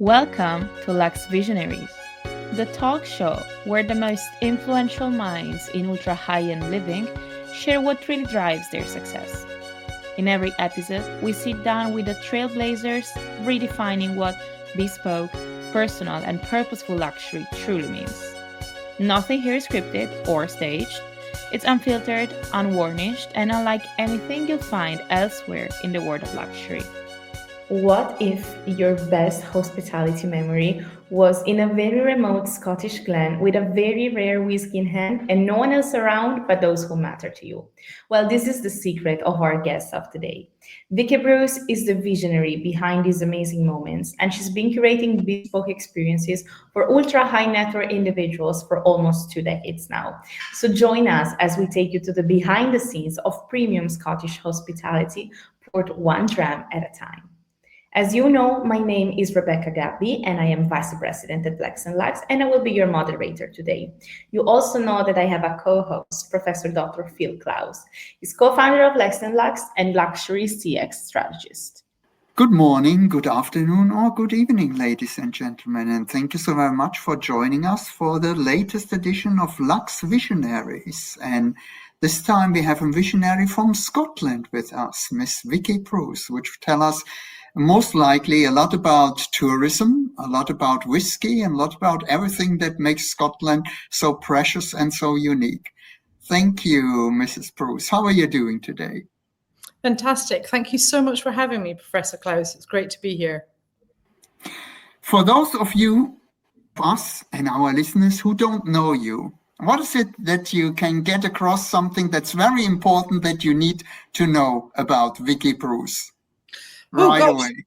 Welcome to Luxe Visionaries, the talk show where the most influential minds in ultra high-end living share what really drives their success. In every episode, we sit down with the trailblazers, redefining what bespoke, personal, and purposeful luxury truly means. Nothing here is scripted or staged. It's unfiltered, unvarnished, and unlike anything you'll find elsewhere in the world of luxury. What if your best hospitality memory was in a very remote Scottish glen with a very rare whiskey in hand and no one else around but those who matter to you? Well, this is the secret of our guest of today. Vikki Bruce is the visionary behind these amazing moments, and she's been curating bespoke experiences for ultra high net worth individuals for almost 2 decades now. So join us as we take you to the behind the scenes of premium Scottish hospitality, poured one dram at a time. As you know, my name is Rebecca Gabbi, and I am Vice President at Lexden, and I will be your moderator today. You also know that I have a co-host, Professor Dr. Phil Klaus. He's co-founder of Lexden and Luxury CX strategist. Good morning, good afternoon, or good evening, ladies and gentlemen, and thank you so very much for joining us for the latest edition of Luxe Visionaries. And this time we have a visionary from Scotland with us, Miss Vikki Bruce, which will tell us most likely a lot about tourism, a lot about whiskey, and a lot about everything that makes Scotland so precious and so unique. Thank you, Mrs. Bruce. How are you doing today? Fantastic. Thank you so much for having me, Professor Klaus. It's great to be here. For those of you, us and our listeners who don't know you, what is it that you can get across something that's very important that you need to know about Vikki Bruce? Right away.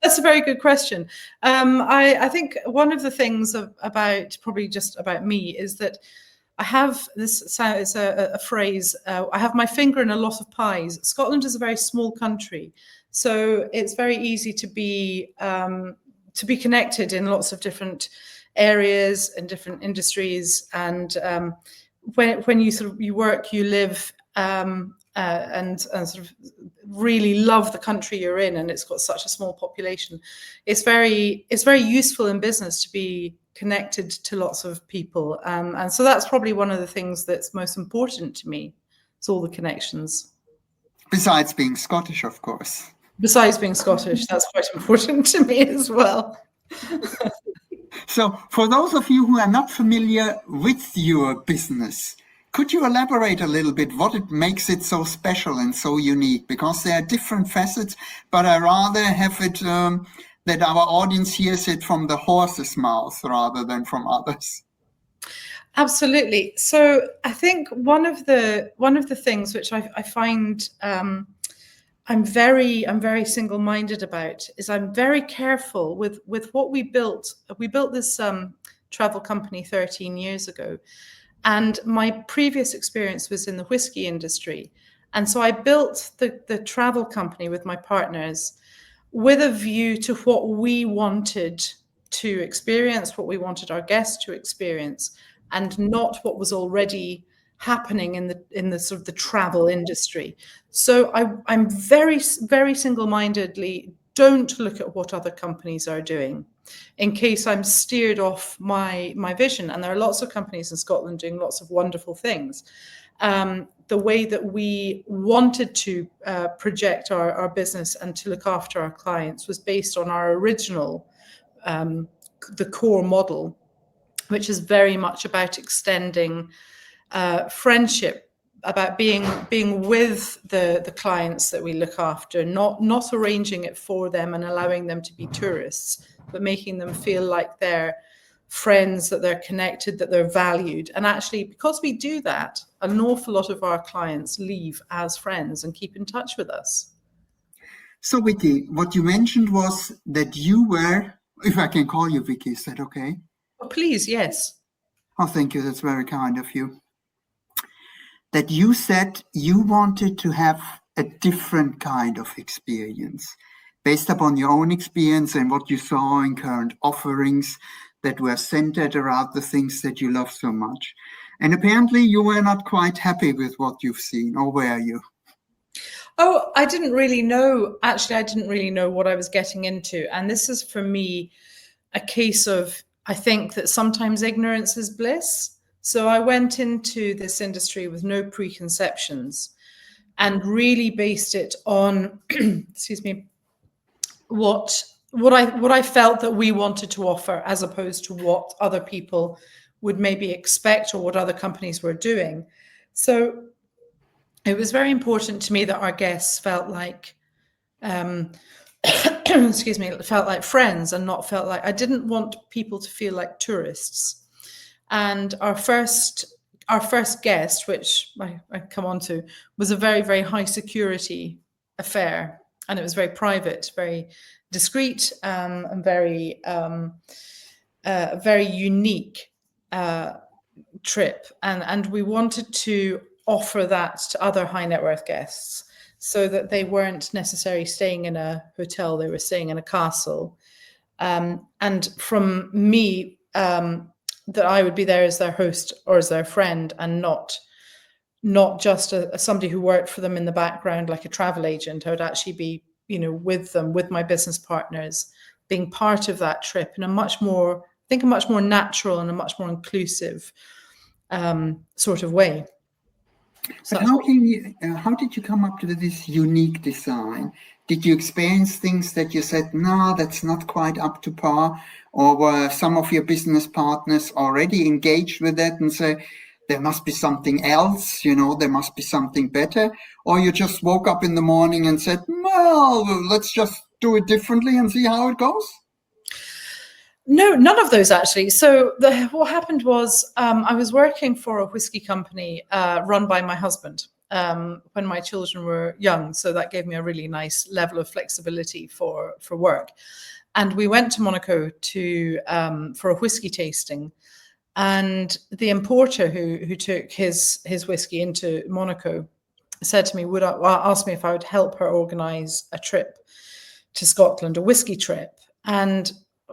That's a very good question. I think one of the things about me is that I have this. So it's a phrase. I have my finger in a lot of pies. Scotland is a very small country, so it's very easy to be connected in lots of different areas and different industries. And when you work, you live. And sort of really love the country you're in, and it's got such a small population. It's very useful in business to be connected to lots of people, and so that's probably one of the things that's most important to me. It's all the connections. Besides being Scottish, of course. Besides being Scottish, that's quite important to me as well. So, for those of you who are not familiar with your business, could you elaborate a little bit what it makes it so special and so unique? Because there are different facets, but I rather have it that our audience hears it from the horse's mouth rather than from others. Absolutely. So I think one of the things which I find I'm very single-minded about is I'm very careful with what we built. We built this travel company 13 years ago. And my previous experience was in the whiskey industry. And so I built the travel company with my partners with a view to what we wanted to experience, what we wanted our guests to experience, and not what was already happening in the sort of the travel industry. So I'm very, very single-mindedly don't look at what other companies are doing in case I'm steered off my vision. And there are lots of companies in Scotland doing lots of wonderful things. The way that we wanted to project our business and to look after our clients was based on our original, the core model, which is very much about extending friendship, about being with the clients that we look after, not arranging it for them and allowing them to be tourists, but making them feel like they're friends, that they're connected, that they're valued. And actually, because we do that, an awful lot of our clients leave as friends and keep in touch with us. So Vikki, what you mentioned was that you were, if I can call you Vikki, is that okay? Oh, please, yes. Oh, thank you. That's very kind of you. That you said you wanted to have a different kind of experience based upon your own experience and what you saw in current offerings that were centered around the things that you love so much. And apparently you were not quite happy with what you've seen, or were you? Oh, I didn't really know. Actually, I didn't really know what I was getting into. And this is for me a case of, I think that sometimes ignorance is bliss. So I went into this industry with no preconceptions and really based it on, excuse me, what I felt that we wanted to offer, as opposed to what other people would maybe expect or what other companies were doing. So it was very important to me that our guests felt like, excuse me, felt like friends and not felt like, I didn't want people to feel like tourists. And our first guest, which I come on to, was a very, very high security affair. And it was very private, very discreet, and very, very unique trip. And we wanted to offer that to other high net worth guests so that they weren't necessarily staying in a hotel, they were staying in a castle. And from me, that I would be there as their host or as their friend, and not just somebody who worked for them in the background like a travel agent. I would actually be, with them, with my business partners, being part of that trip in a much more natural and a much more inclusive sort of way. So how did you come up with this unique design? Did you experience things that you said, no, that's not quite up to par? Or were some of your business partners already engaged with that and say, there must be something else, there must be something better? Or you just woke up in the morning and said, well, let's just do it differently and see how it goes? No, none of those actually. So what happened was I was working for a whiskey company run by my husband when my children were young. So that gave me a really nice level of flexibility for work. And we went to Monaco for a whiskey tasting. And the importer who took his whiskey into Monaco said to me, asked me if I would help her organize a trip to Scotland, a whiskey trip. And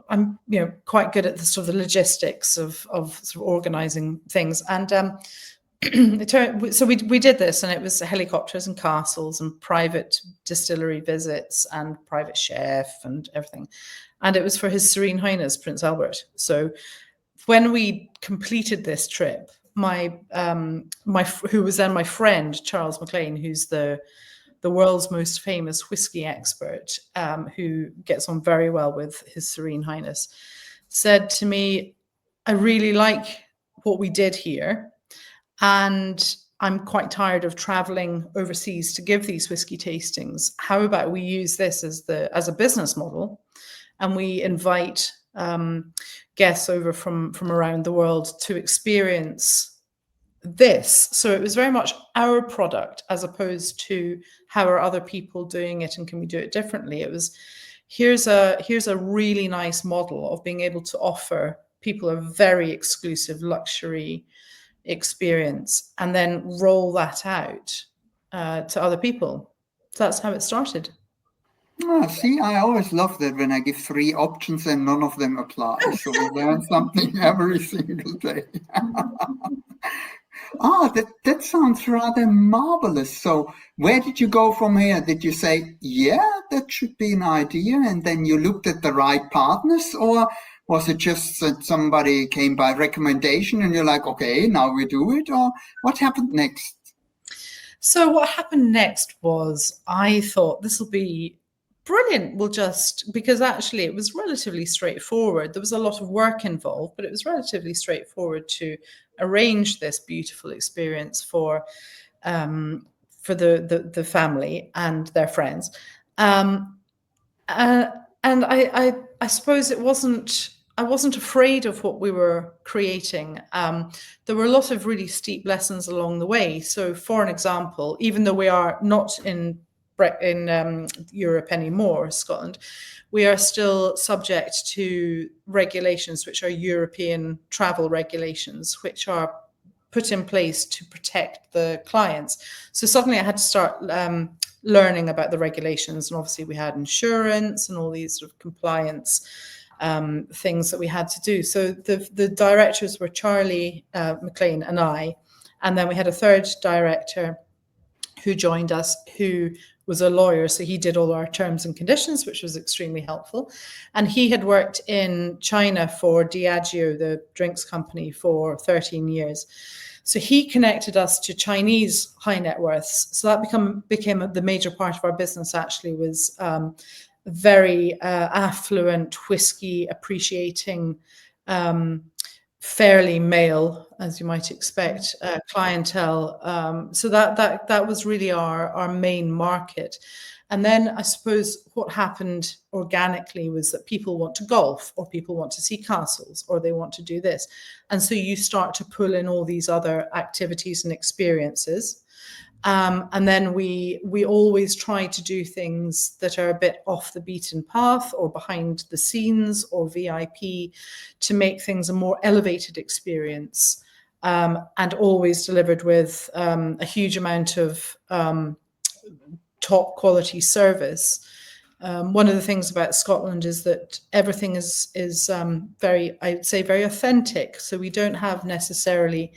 I'm, quite good at the sort of the logistics of sort of organizing things. And so we did this, and it was helicopters and castles and private distillery visits and private chef and everything. And it was for His Serene Highness Prince Albert. So when we completed this trip, who was then my friend Charles McLean, who's the world's most famous whiskey expert, who gets on very well with His Serene Highness, said to me, I really like what we did here, and I'm quite tired of traveling overseas to give these whiskey tastings. How about we use this as a business model, and we invite guests over from around the world to experience this. So it was very much our product, as opposed to how are other people doing it and can we do it differently. It was, here's a really nice model of being able to offer people a very exclusive luxury experience and then roll that out to other people. So that's how it started. See, I always love that when I give 3 options and none of them apply. So we learn something every single day. That sounds rather marvelous. So where did you go from here? Did you say, yeah, that should be an idea, and then you looked at the right partners? Or was it just that somebody came by recommendation and you're like, okay, now we do it? Or what happened next? So what happened next was I thought this will be brilliant. Because actually it was relatively straightforward. There was a lot of work involved, but it was relatively straightforward to arrange this beautiful experience for the family and their friends. And I suppose I wasn't afraid of what we were creating. There were a lot of really steep lessons along the way. So for an example, even though we are not in Europe anymore, Scotland, we are still subject to regulations which are European travel regulations, which are put in place to protect the clients. So suddenly I had to start learning about the regulations, and obviously we had insurance and all these sort of compliance things that we had to do. So the directors were Charlie McLean and I, and then we had a third director who joined us, who was a lawyer. So he did all our terms and conditions, which was extremely helpful. And he had worked in China for Diageo, the drinks company, for 13 years. So he connected us to Chinese high net worths. So that became the major part of our business, actually, was very affluent, whiskey appreciating, fairly male, as you might expect, clientele. So that was really our main market. And then I suppose what happened organically was that people want to golf, or people want to see castles, or they want to do this. And so you start to pull in all these other activities and experiences. And then we always try to do things that are a bit off the beaten path, or behind the scenes, or VIP, to make things a more elevated experience, and always delivered with a huge amount of top quality service. One of the things about Scotland is that everything is very, I'd say, very authentic. So we don't have necessarily,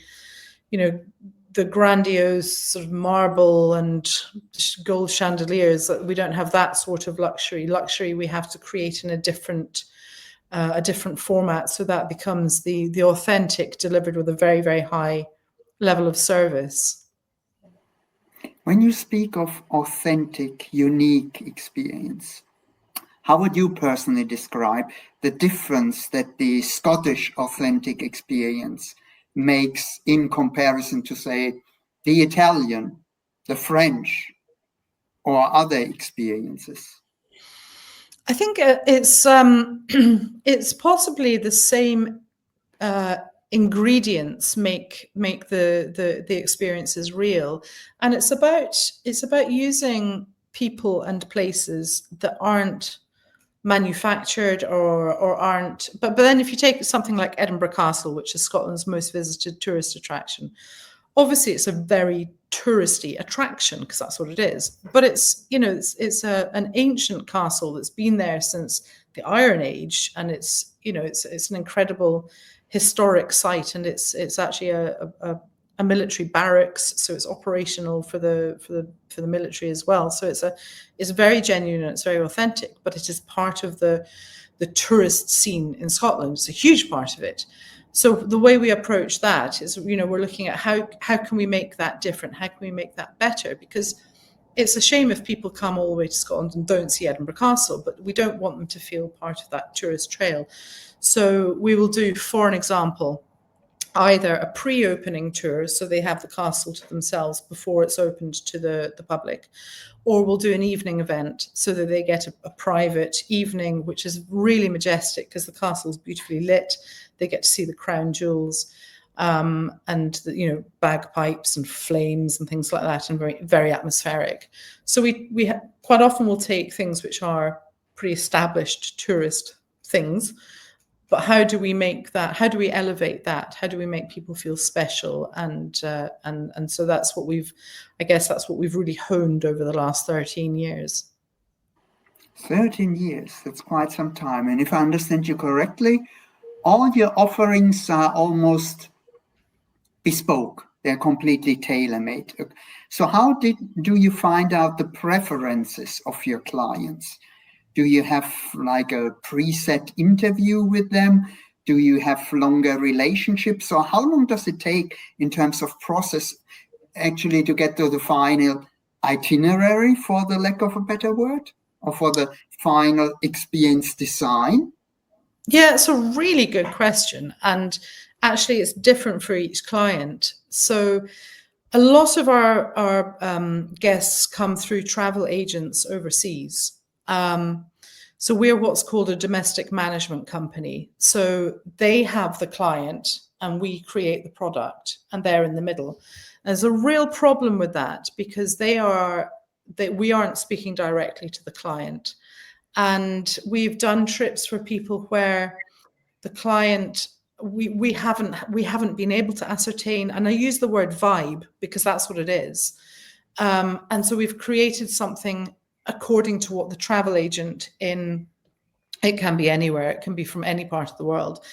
the grandiose sort of marble and gold chandeliers. We don't have that sort of luxury. We have to create in a different format, so that becomes the authentic, delivered with a very, very high level of service. When you speak of authentic, unique experience, how would you personally describe the difference that the Scottish authentic experience makes in comparison to, say, the Italian, the French, or other experiences? I think it's possibly the same ingredients make the experiences real, and it's about using people and places that aren't manufactured or aren't, but then if you take something like Edinburgh Castle, which is Scotland's most visited tourist attraction, obviously it's a very touristy attraction because that's what it is, but it's an ancient castle that's been there since the Iron Age, and it's an incredible historic site, and it's actually a military barracks, so it's operational for the military as well. So it's very genuine and it's very authentic, but it is part of the tourist scene in Scotland. It's a huge part of it. So the way we approach that is, we're looking at how can we make that different? How can we make that better? Because it's a shame if people come all the way to Scotland and don't see Edinburgh Castle, but we don't want them to feel part of that tourist trail. So we will do, for an example, either a pre-opening tour, so they have the castle to themselves before it's opened to the public, or we'll do an evening event so that they get a private evening, which is really majestic because the castle's beautifully lit. They get to see the crown jewels, and bagpipes and flames and things like that, and very, very atmospheric. So we quite often will take things which are pre-established tourist things, but how do we make that? How do we elevate that? How do we make people feel special? And so that's what we've really honed over the last 13 years. 13 years, that's quite some time. And if I understand you correctly, all your offerings are almost bespoke. They're completely tailor-made. So how do you find out the preferences of your clients? Do you have like a preset interview with them? Do you have longer relationships? Or how long does it take in terms of process actually to get to the final itinerary, for the lack of a better word, or for the final experience design? Yeah, it's a really good question. And actually it's different for each client. So a lot of our guests come through travel agents overseas. So we're what's called a domestic management company. So they have the client and we create the product, and they're in the middle. There's a real problem with that because we aren't speaking directly to the client. And we've done trips for people where the client, we haven't been able to ascertain, and I use the word vibe because that's what it is. And so we've created something according to what the travel agent it can be anywhere, it can be from any part of the world,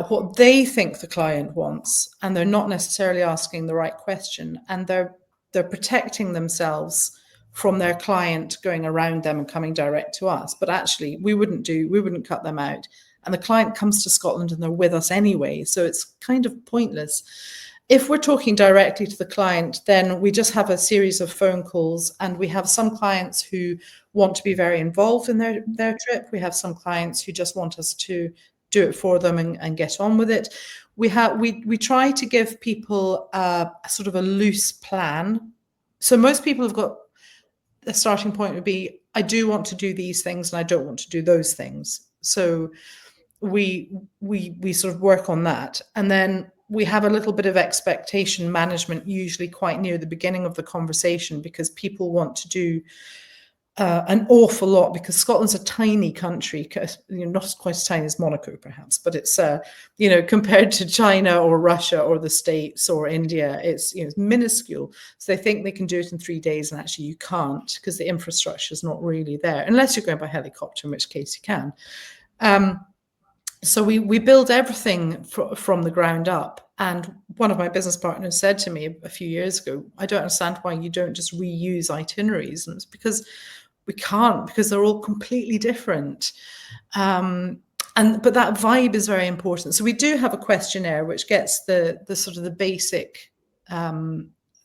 what they think the client wants, and they're not necessarily asking the right question, and they're they're protecting themselves from their client going around them and coming direct to us. But actually, we wouldn't cut them out. And the client comes to Scotland and they're with us anyway. So it's kind of pointless. If we're talking directly to the client, then we just have a series of phone calls, and we have some clients who want to be very involved in their trip. We have some clients who just want us to do it for them and get on with it. We try to give people a sort of a loose plan. So most people have got, the starting point would be, I do want to do these things and I don't want to do those things. So we sort of work on that. And then we have a little bit of expectation management, usually quite near the beginning of the conversation, because people want to do an awful lot, because Scotland's a tiny country, not quite as tiny as Monaco perhaps, but it's compared to China or Russia or the States or India, it's minuscule. So they think they can do it in 3 days, and actually you can't, because the infrastructure is not really there, unless you're going by helicopter, in which case you can. So we build everything from the ground up. And one of my business partners said to me a few years ago, I don't understand why you don't just reuse itineraries. And it's because we can't, because they're all completely different. But that vibe is very important. So we do have a questionnaire which gets the sort of the basic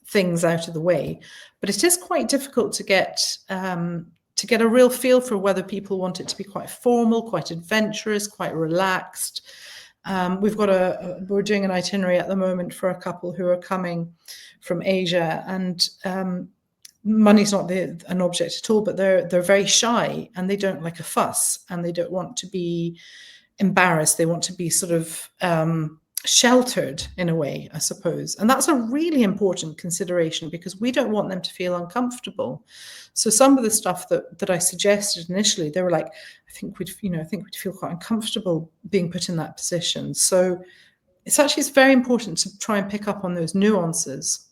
things out of the way. But it is quite difficult to get a real feel for whether people want it to be quite formal, quite adventurous, quite relaxed. We're doing an itinerary at the moment for a couple who are coming from Asia, and money's not an object at all, but they're very shy and they don't like a fuss, and they don't want to be embarrassed. They want to be sort of sheltered in a way, I suppose. And that's a really important consideration, because we don't want them to feel uncomfortable. So some of the stuff that I suggested initially, they were like, I think we'd feel quite uncomfortable being put in that position. So it's very important to try and pick up on those nuances.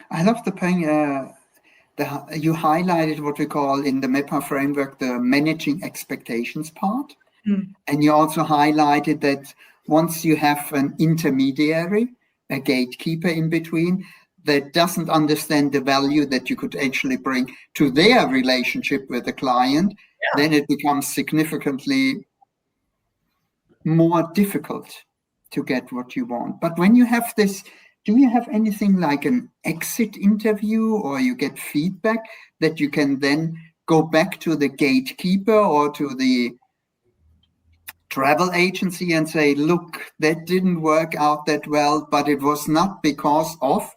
I love the point. You highlighted what we call in the MEPA framework the managing expectations part. And you also highlighted that once you have an intermediary, a gatekeeper in between, that doesn't understand the value that you could actually bring to their relationship with the client, then it becomes significantly more difficult to get what you want. But when you have this, do you have anything like an exit interview, or you get feedback that you can then go back to the gatekeeper or to the travel agency and say, look, that didn't work out that well, but it was not because of,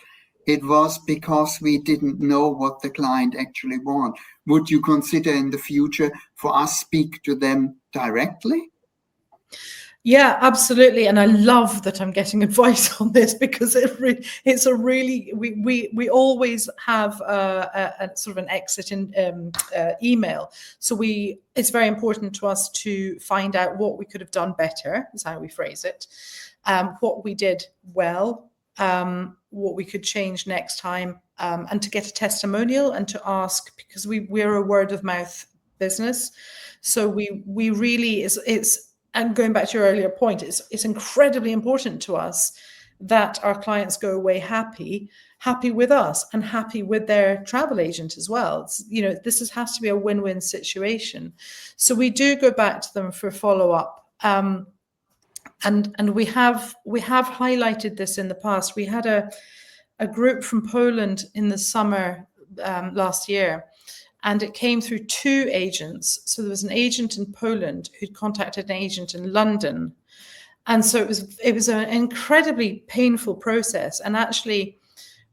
it was because we didn't know what the client actually wants. Would you consider in the future for us speak to them directly? Yeah, absolutely. And I love that I'm getting advice on this, because we always have a sort of an exit email. So it's very important to us to find out what we could have done better, is how we phrase it, what we did well, what we could change next time, and to get a testimonial and to ask, because we're a word of mouth business. So we really, and going back to your earlier point, it's incredibly important to us that our clients go away happy with us and happy with their travel agent as well. This has to be a win-win situation. So we do go back to them for follow-up. And we have highlighted this in the past. We had a group from Poland in the summer last year, and it came through 2 agents. So there was an agent in Poland who'd contacted an agent in London. And so it was an incredibly painful process. And actually,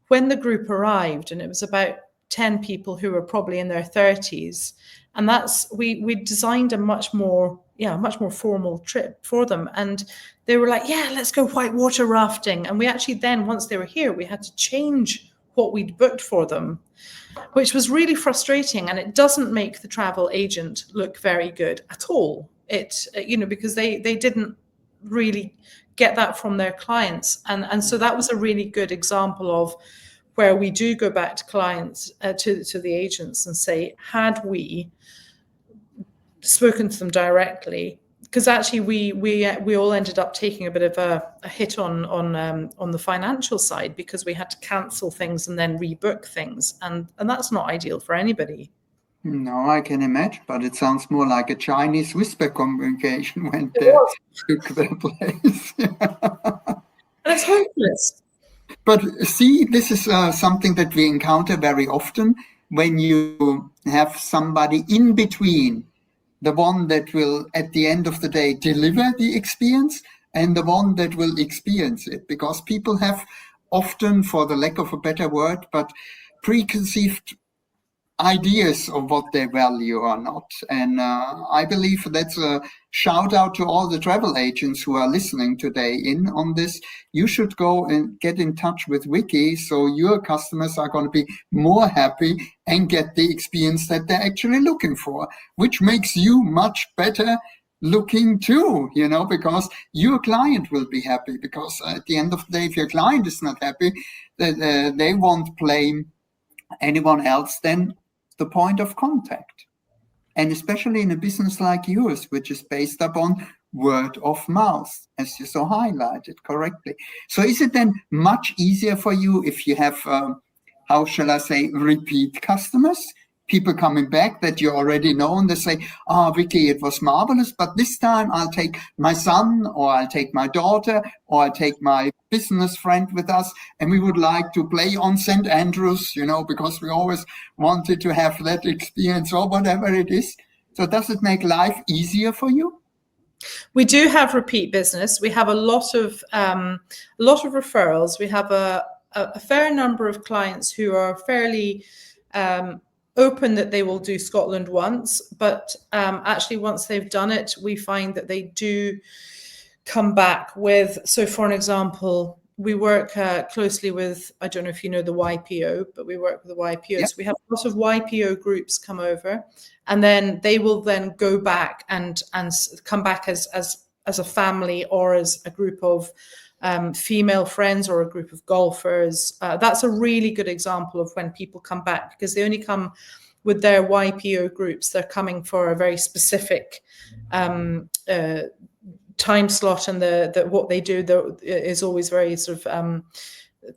when the group arrived, and it was about 10 people who were probably in their 30s, and we designed a much more formal trip for them. And they were like, yeah, let's go whitewater rafting. And we actually then, once they were here, we had to change what we'd booked for them, which was really frustrating. And it doesn't make the travel agent look very good at all. Because they didn't really get that from their clients. And so that was a really good example of where we do go back to clients, to the agents, and say, had we spoken to them directly, because actually we all ended up taking a bit of a hit on the financial side, because we had to cancel things and then rebook things, and that's not ideal for anybody. No, I can imagine, but it sounds more like a Chinese whisper communication when took their place. And it's hopeless. But see, this is something that we encounter very often when you have somebody in between, the one that will, at the end of the day, deliver the experience and the one that will experience it. Because people have often, for the lack of a better word, but preconceived ideas of what they value or not. And I believe that's a shout out to all the travel agents who are listening today in on this. You should go and get in touch with Vikki, so your customers are going to be more happy and get the experience that they're actually looking for, which makes you much better looking too, because your client will be happy, because at the end of the day, if your client is not happy, they won't blame anyone else than the point of contact. And especially in a business like yours, which is based upon word of mouth, as you so highlighted correctly. So is it then much easier for you if you have, how shall I say, repeat customers? People coming back that you already know, and they say, Vikki, it was marvelous, but this time I'll take my son, or I'll take my daughter, or I'll take my business friend with us, and we would like to play on St. Andrews, because we always wanted to have that experience, or whatever it is. So does it make life easier for you? We do have repeat business. We have a lot of referrals. We have a fair number of clients who are fairly open that they will do Scotland once, but actually once they've done it, we find that they do come back with, so for an example, we work closely with, I don't know if you know the YPO, but we work with the YPO. Yep. So we have a lot of YPO groups come over, and then they will then go back and come back as a family, or as a group of female friends, or a group of golfers. That's a really good example of when people come back, because they only come with their YPO groups. They're coming for a very specific time slot, and the what they do is always very sort of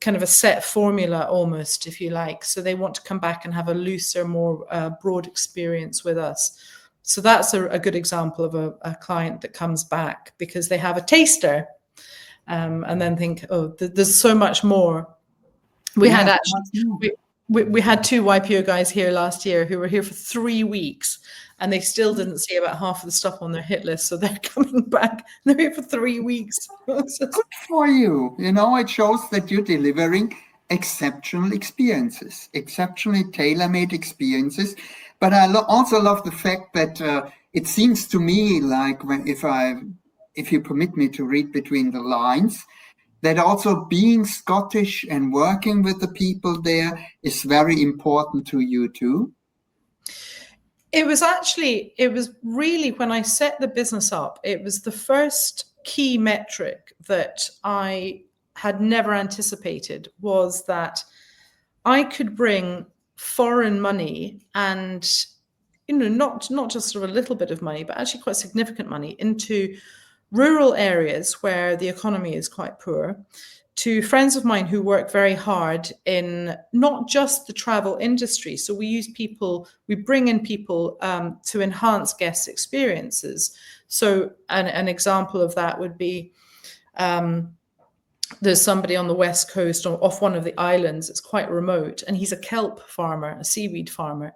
kind of a set formula almost, if you like. So they want to come back and have a looser, more broad experience with us. So that's a good example of a client that comes back because they have a taster. And then think, there's so much more. We had two YPO guys here last year who were here for 3 weeks, and they still didn't see about half of the stuff on their hit list. So they're coming back. They're here for 3 weeks. Good for you. It shows that you're delivering exceptional experiences, exceptionally tailor-made experiences. But I also love the fact that it seems to me like if you permit me to read between the lines, that also being Scottish and working with the people there is very important to you too. It was really, when I set the business up, it was the first key metric that I had never anticipated, was that I could bring foreign money and, not just sort of a little bit of money, but actually quite significant money into rural areas where the economy is quite poor, to friends of mine who work very hard in not just the travel industry. So we bring in people to enhance guest experiences. So an example of that would be, there's somebody on the west coast off one of the islands. It's quite remote, and he's a kelp farmer, a seaweed farmer.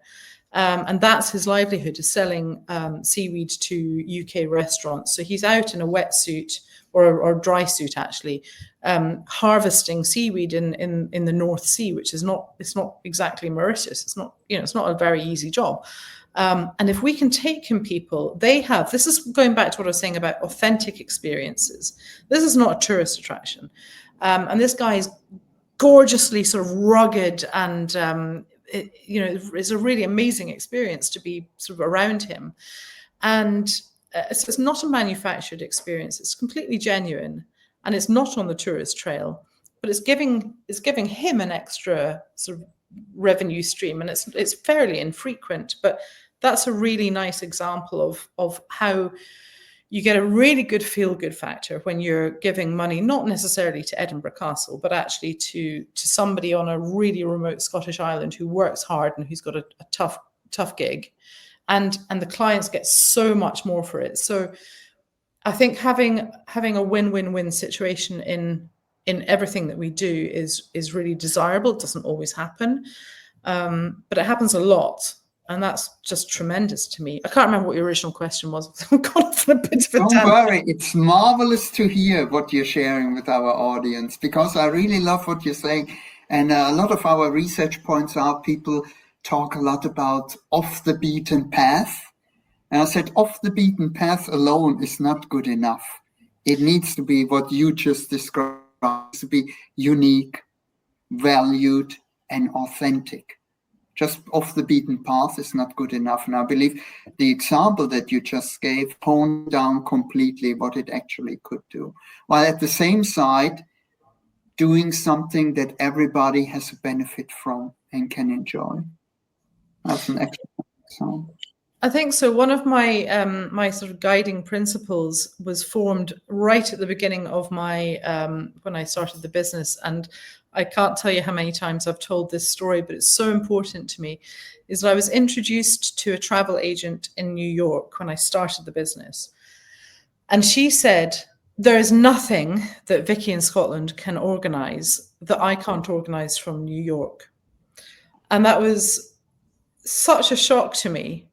And that's his livelihood, is selling seaweed to UK restaurants. So he's out in a wetsuit or dry suit, actually, harvesting seaweed in the North Sea, which is it's not exactly Mauritius. It's not a very easy job. And if we can take in people, this is going back to what I was saying about authentic experiences. This is not a tourist attraction. And this guy is gorgeously sort of rugged, and it's a really amazing experience to be sort of around him. And it's not a manufactured experience. It's completely genuine, and it's not on the tourist trail, but it's giving him an extra sort of revenue stream, and it's fairly infrequent. But that's a really nice example of how you get a really good feel-good factor when you're giving money, not necessarily to Edinburgh Castle, but actually to somebody on a really remote Scottish island who works hard and who's got a tough gig, and the clients get so much more for it. So I think having a win-win-win situation in everything that we do is really desirable. It doesn't always happen, but it happens a lot. And that's just tremendous to me. I can't remember what your original question was. I've gone off on a bit of a Don't tangent. worry, it's marvelous to hear what you're sharing with our audience, because I really love what you're saying. And a lot of our research points out people talk a lot about off the beaten path. And I said, off the beaten path alone is not good enough. It needs to be what you just described, to be unique, valued, and authentic. Just off the beaten path is not good enough. And I believe the example that you just gave honed down completely what it actually could do, while at the same side, doing something that everybody has a benefit from and can enjoy. That's an excellent example. I think so. One of my my sort of guiding principles was formed right at the beginning of my when I started the business, and I can't tell you how many times I've told this story, but it's so important to me, is that I was introduced to a travel agent in New York when I started the business. And she said, there is nothing that Vikki in Scotland can organise that I can't organise from New York. And that was such a shock to me.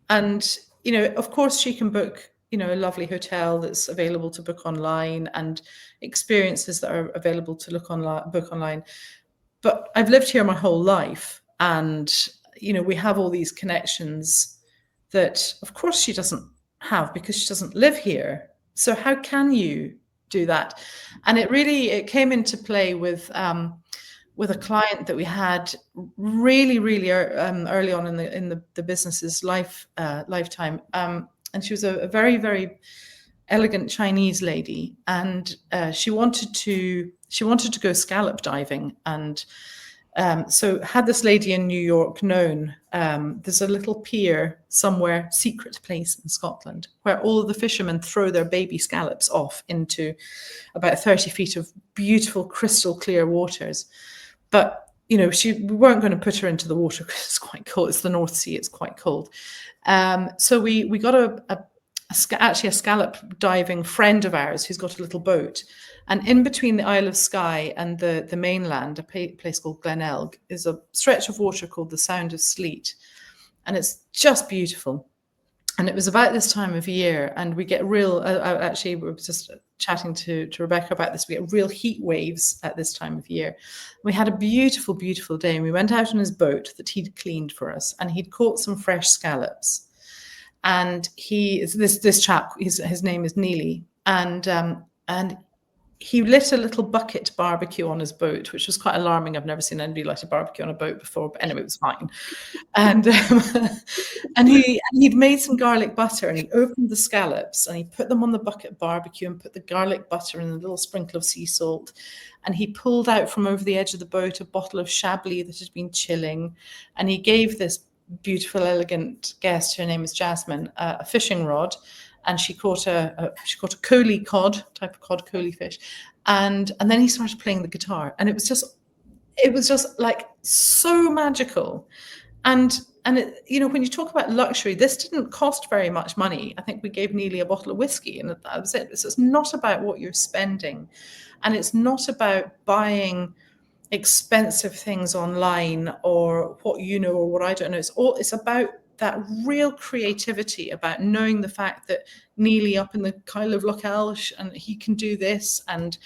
And, you know, of course she can book, you know, a lovely hotel that's available to book online and experiences that are available to book online. But I've lived here my whole life, and, you know, we have all these connections that, of course, she doesn't have because she doesn't live here. So how can you do that? And it came into play with a client that we had really early on in the business's lifetime. And she was a very, very elegant Chinese lady, and she wanted to go scallop diving, and so had this lady in New York known. There's a little pier somewhere, secret place in Scotland, where all of the fishermen throw their baby scallops off into about 30 feet of beautiful crystal clear waters. But you know, we weren't going to put her into the water because it's quite cold. It's the North Sea. It's quite cold. So we got actually a scallop diving friend of ours who's got a little boat, and in between the Isle of Skye and the mainland, a place called Glenelg, is a stretch of water called the Sound of Sleat, and it's just beautiful. And it was about this time of year, and we get real. Actually, we were just chatting to Rebecca about this. We get real heat waves at this time of year. We had a beautiful, beautiful day, and we went out on his boat that he'd cleaned for us, and he'd caught some fresh scallops. And this chap. His name is Neely, and he lit a little bucket barbecue on his boat, which was quite alarming. I've never seen anybody light a barbecue on a boat before, but anyway, it was fine. And he'd made some garlic butter, and he opened the scallops and he put them on the bucket barbecue and put the garlic butter in a little sprinkle of sea salt. And he pulled out from over the edge of the boat a bottle of Chablis that had been chilling, and he gave this beautiful, elegant guest, her name is Jasmine, a fishing rod. And she caught a coley cod, type of cod, coley fish, and then he started playing the guitar, and it was just like so magical, and it, you know, when you talk about luxury, this didn't cost very much money. I think we gave Neely a bottle of whiskey, and that was it. So it's not about what you're spending, and it's not about buying expensive things online or what you know or what I don't know. It's about that real creativity, about knowing the fact that Neely up in the Kyle of Loch Elsh and he can do this. And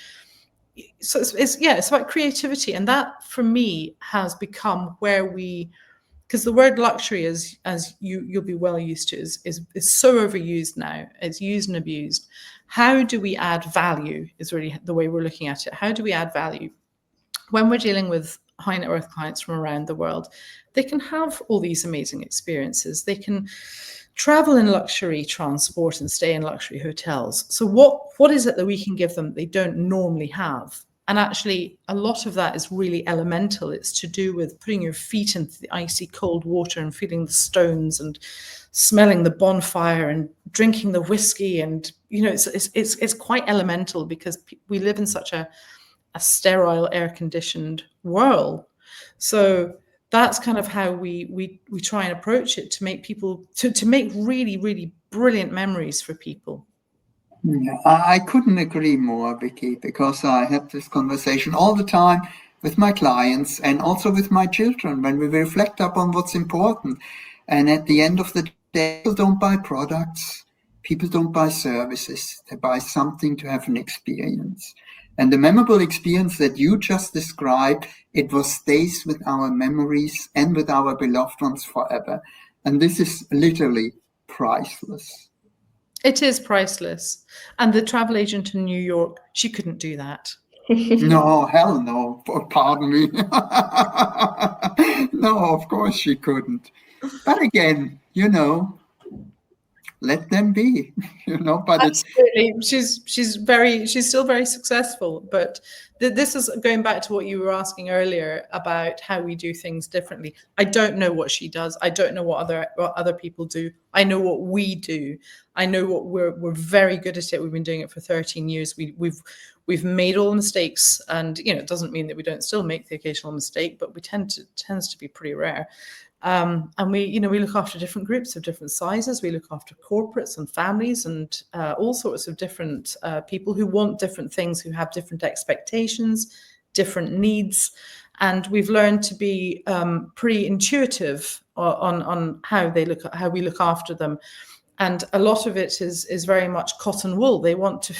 so it's about creativity. And that for me has become where because the word luxury is, as you'll be well used to, is so overused now. It's used and abused. How do we add value is really the way we're looking at it. How do we add value? When we're dealing with high net worth clients from around the world, they can have all these amazing experiences. They can travel in luxury transport and stay in luxury hotels. So what is it that we can give them that they don't normally have? And actually, a lot of that is really elemental. It's to do with putting your feet into the icy cold water and feeling the stones and smelling the bonfire and drinking the whiskey, and it's quite elemental because we live in such a sterile, air-conditioned world. So that's kind of how we try and approach it, to make people to make really, really brilliant memories for people. Yeah, I couldn't agree more, Vikki, because I have this conversation all the time with my clients and also with my children when we reflect upon what's important. And at the end of the day, people don't buy products, people don't buy services, they buy something to have an experience. And the memorable experience that you just described, it stays with our memories and with our beloved ones forever. And this is literally priceless. It is priceless. And the travel agent in New York, she couldn't do that. No, hell no. Pardon me. No, of course she couldn't. But again, let them be, but absolutely. She's still very successful. But this is going back to what you were asking earlier about how we do things differently. I don't know what she does. I don't know what other people do. I know what we do. I know what we're very good at it. We've been doing it for 13 years. We've made all the mistakes, and it doesn't mean that we don't still make the occasional mistake, but we tends to be pretty rare. And we look after different groups of different sizes. We look after corporates and families and all sorts of different people who want different things, who have different expectations, different needs. And we've learned to be pretty intuitive on how we look after them. And a lot of it is very much cotton wool. They want to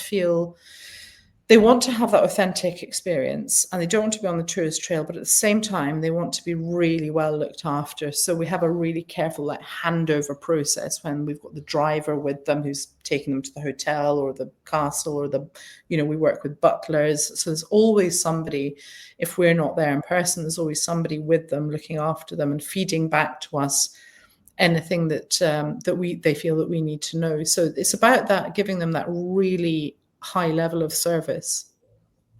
have that authentic experience, and they don't want to be on the tourist trail, but at the same time, they want to be really well looked after. So we have a really careful handover process when we've got the driver with them who's taking them to the hotel or the castle, or we work with butlers. So there's always somebody, if we're not there in person, there's always somebody with them looking after them and feeding back to us anything that they feel that we need to know. So it's about that, giving them that really high level of service.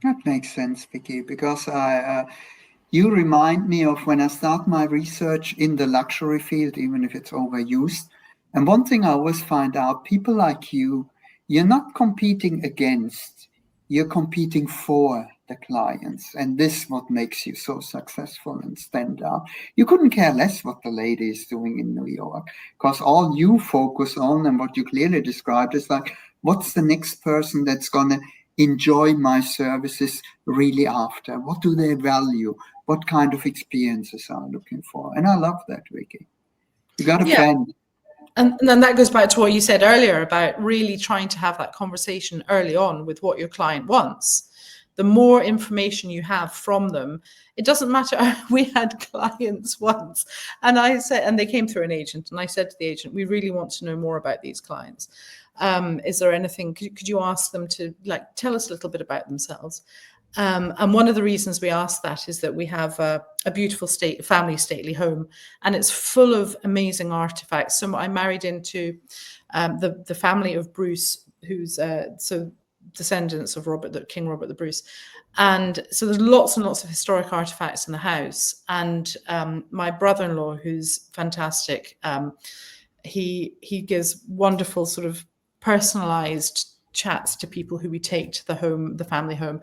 That makes sense, Vikki, because you remind me of when I start my research in the luxury field, even if it's overused. And one thing I always find out, people like you're not competing against, you're competing for the clients. And this is what makes you so successful and stand out. You couldn't care less what the lady is doing in New York, because all you focus on, and what you clearly described, is what's the next person that's going to enjoy my services really after? What do they value? What kind of experiences are they looking for? And I love that, Vikki. You got a friend. And then that goes back to what you said earlier about really trying to have that conversation early on with what your client wants. The more information you have from them, it doesn't matter. We had clients once, and they came through an agent, and I said to the agent, we really want to know more about these clients. Is there anything, could you ask them to tell us a little bit about themselves? And one of the reasons we ask that is that we have a beautiful family stately home, and it's full of amazing artifacts. So I married into the family of Bruce, who's descendants of King Robert the Bruce. And so there's lots and lots of historic artifacts in the house. And my brother-in-law, who's fantastic, he gives wonderful sort of personalized chats to people who we take to the family home.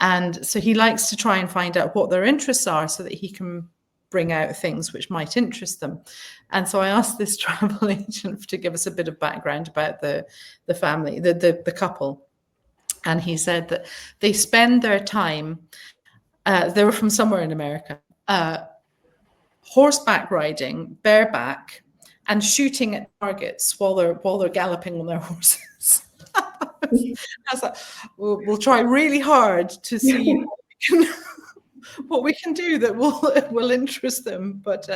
And so he likes to try and find out what their interests are so that he can bring out things which might interest them. And so I asked this travel agent to give us a bit of background about the family, the couple. And he said that they spend their time, they were from somewhere in America, horseback riding, bareback, and shooting at targets while they're galloping on their horses. I was like, we'll try really hard to see what we can do that will interest them. But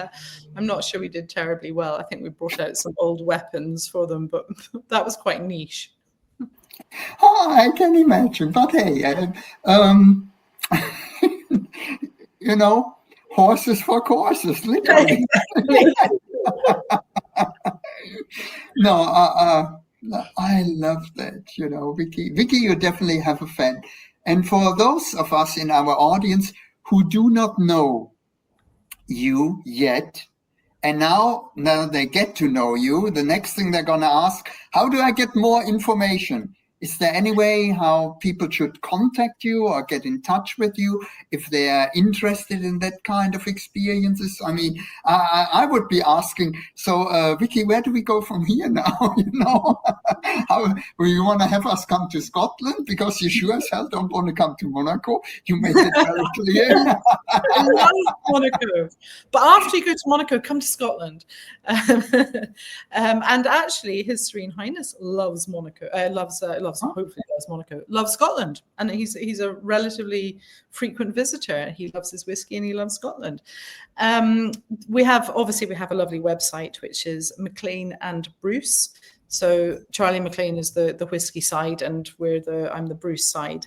I'm not sure we did terribly well. I think we brought out some old weapons for them, but that was quite niche. Oh, I can imagine. But hey, horses for courses, literally. No, I love that, Vikki. Vikki, you definitely have a fan. And for those of us in our audience who do not know you yet, And now they get to know you. The next thing they're going to ask, how do I get more information? Is there any way how people should contact you or get in touch with you if they are interested in that kind of experiences? I mean, I would be asking, so Vikki, where do we go from here now? How you want to have us come to Scotland? Because you sure as hell don't want to come to Monaco. You made it very clear. I love Monaco, but after you go to Monaco, come to Scotland. And actually, His Serene Highness loves Monaco. Hopefully loves Monaco. Loves Scotland, and he's a relatively frequent visitor. He loves his whiskey and he loves Scotland. We have a lovely website which is McLean and Bruce. So Charlie McLean is the whiskey side, and I'm the Bruce side.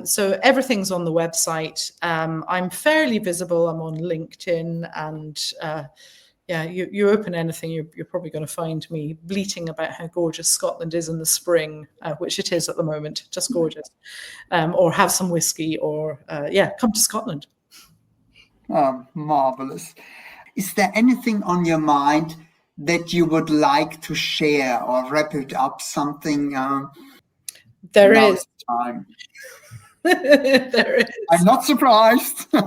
So everything's on the website. I'm fairly visible. I'm on LinkedIn, and you open anything, you're probably going to find me bleating about how gorgeous Scotland is in the spring, which it is at the moment, just gorgeous. Or have some whiskey, or come to Scotland. Marvelous. Is there anything on your mind that you would like to share or wrap it up? Something? There is. Time. There is. I'm not surprised. How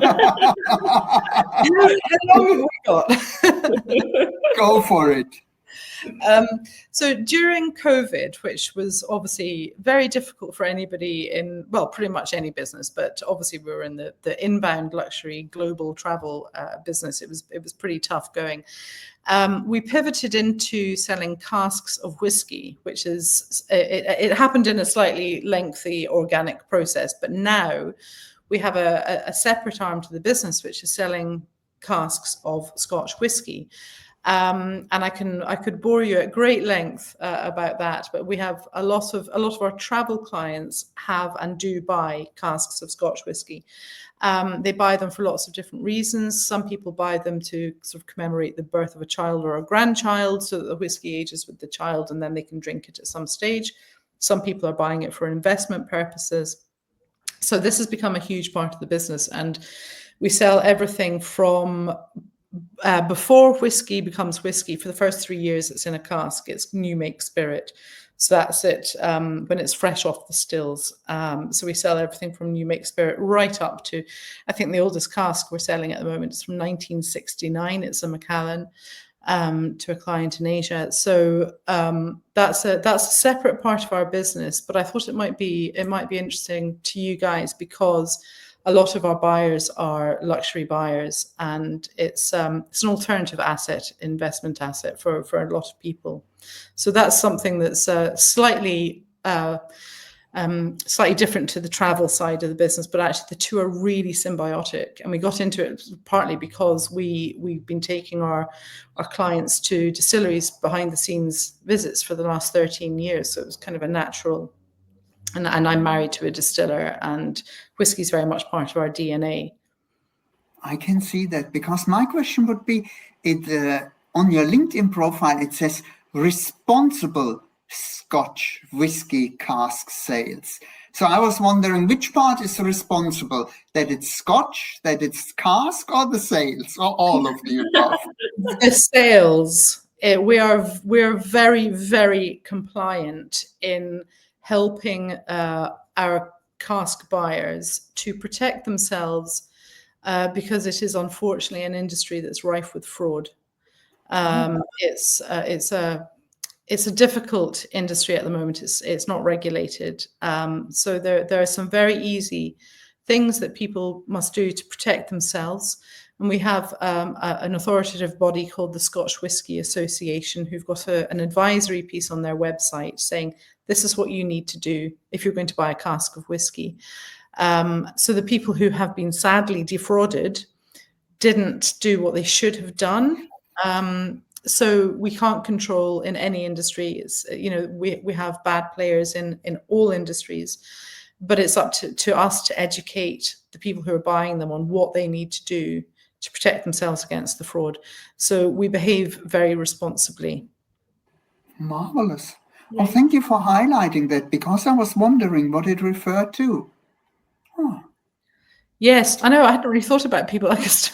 long have we got? Go for it. So during COVID, which was obviously very difficult for anybody in, pretty much any business, but obviously we were in the inbound luxury global travel business. It was pretty tough going. We pivoted into selling casks of whiskey, which is, it happened in a slightly lengthy organic process, but now we have a separate arm to the business, which is selling casks of Scotch whiskey. And I could bore you at great length about that, but we have a lot of our travel clients have and do buy casks of Scotch whiskey. They buy them for lots of different reasons. Some people buy them to sort of commemorate the birth of a child or a grandchild, so that the whiskey ages with the child and then they can drink it at some stage. Some people are buying it for investment purposes. So this has become a huge part of the business, and we sell everything from before whiskey becomes whiskey. For the first 3 years it's in a cask, it's new make spirit. So that's it when it's fresh off the stills. So we sell everything from new make spirit right up to, I think the oldest cask we're selling at the moment is from 1969. It's a McLean to a client in Asia. So that's a separate part of our business. But I thought it might be interesting to you guys, because a lot of our buyers are luxury buyers, and it's an alternative investment asset for a lot of people. So that's something that's slightly different to the travel side of the business, but actually the two are really symbiotic. And we got into it partly because we've been taking our clients to distilleries behind the scenes visits for the last 13 years. So it was kind of a natural. And I'm married to a distiller, and whiskey is very much part of our DNA. I can see that, because my question would be, on your LinkedIn profile, it says responsible Scotch whiskey cask sales. So I was wondering, which part is responsible? That it's Scotch, that it's cask, or the sales, or all of the above? The sales. We're very, very compliant in helping our cask buyers to protect themselves, because it is unfortunately an industry that's rife with fraud. It's a difficult industry at the moment. It's not regulated. So there are some very easy things that people must do to protect themselves. And we have an authoritative body called the Scotch Whisky Association, who've got an advisory piece on their website saying, this is what you need to do if you're going to buy a cask of whiskey. So the people who have been sadly defrauded didn't do what they should have done. So we can't control in any industry. It's, we have bad players in all industries, but it's up to us to educate the people who are buying them on what they need to do to protect themselves against the fraud. So we behave very responsibly. Marvelous. Well, thank you for highlighting that, because I was wondering what it referred to. Yes, I know. I hadn't really thought about people because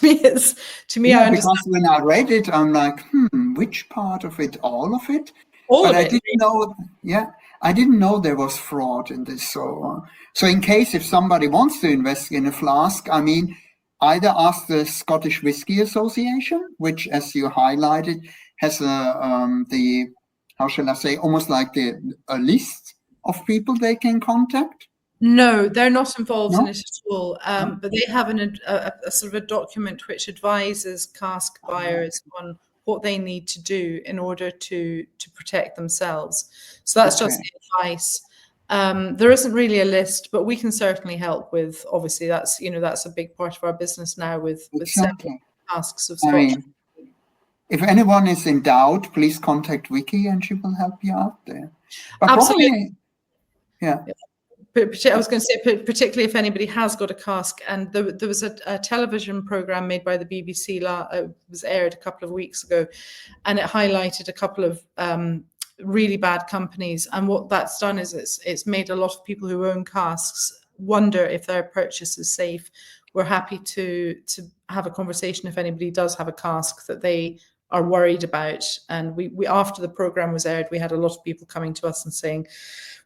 to me, Yeah, I understand because when I read it, I'm like, which part of it? All of it? all But of I it. didn't know. Yeah, I didn't know there was fraud in this. So in case if somebody wants to invest in a flask, I mean, either ask the Scottish Whisky Association, which, as you highlighted, has the how shall I say, almost like a list of people they can contact. No, they're not involved in No. it at all. No? But they have a sort of a document which advises cask buyers on what they need to do in order to protect themselves. So that's just Okay. the advice. There isn't really a list, but we can certainly help with. Obviously, that's that's a big part of our business now with several Exactly. casks of I Scotch. mean, if anyone is in doubt, please contact Vikki and she will help you out there. But Absolutely. yeah. I was going to say, particularly if anybody has got a cask, and there was a television program made by the BBC, was aired a couple of weeks ago, and it highlighted a couple of really bad companies. And what that's done is it's made a lot of people who own casks wonder if their purchase is safe. We're happy to have a conversation if anybody does have a cask that they are worried about. And we after the program was aired, we had a lot of people coming to us and saying,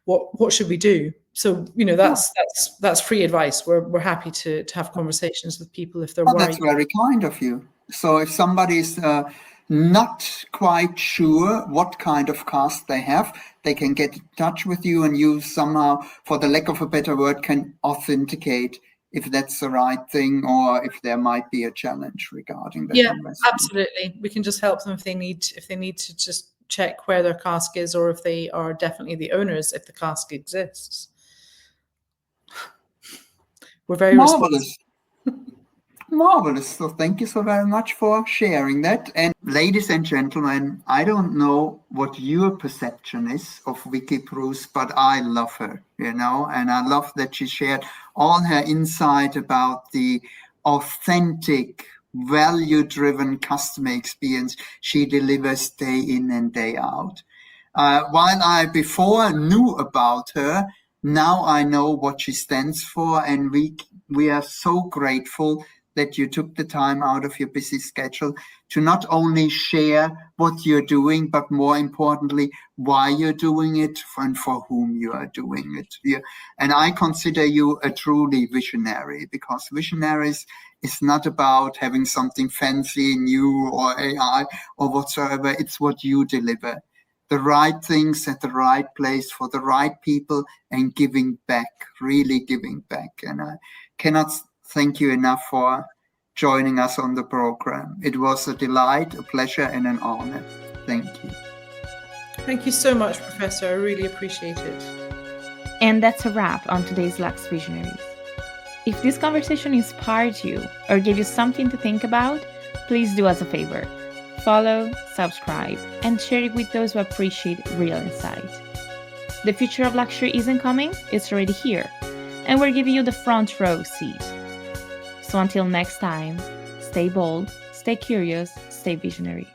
what should we do? So that's free advice. We're happy to have conversations with people if they're worried. That's very kind of you. So if somebody is not quite sure what kind of cask they have, they can get in touch with you, and you somehow, for the lack of a better word, can authenticate if that's the right thing or if there might be a challenge regarding that investment. Absolutely. We can just help them if they need to just check where their cask is, or if they are definitely the owners, if the cask exists. We're very marvelous. Marvelous. So thank you so very much for sharing that. And ladies and gentlemen, I don't know what your perception is of Vikki Bruce, but I love her, and I love that she shared all her insight about the authentic, value-driven customer experience she delivers day in and day out. While I before knew about her, now I know what she stands for, and we are so grateful that you took the time out of your busy schedule to not only share what you're doing, but more importantly, why you're doing it and for whom you are doing it. And I consider you a truly visionary, because visionaries is not about having something fancy, new, or AI or whatsoever. It's what you deliver. The right things at the right place for the right people, and giving back, really giving back. And I cannot thank you enough for joining us on the program. It was a delight, a pleasure, and an honor. Thank you. Thank you so much, Professor. I really appreciate it. And that's a wrap on today's Luxe Visionaries. If this conversation inspired you or gave you something to think about, please do us a favor. Follow, subscribe, and share it with those who appreciate real insight. The future of luxury isn't coming, it's already here, and we're giving you the front row seat. So until next time, stay bold, stay curious, stay visionary.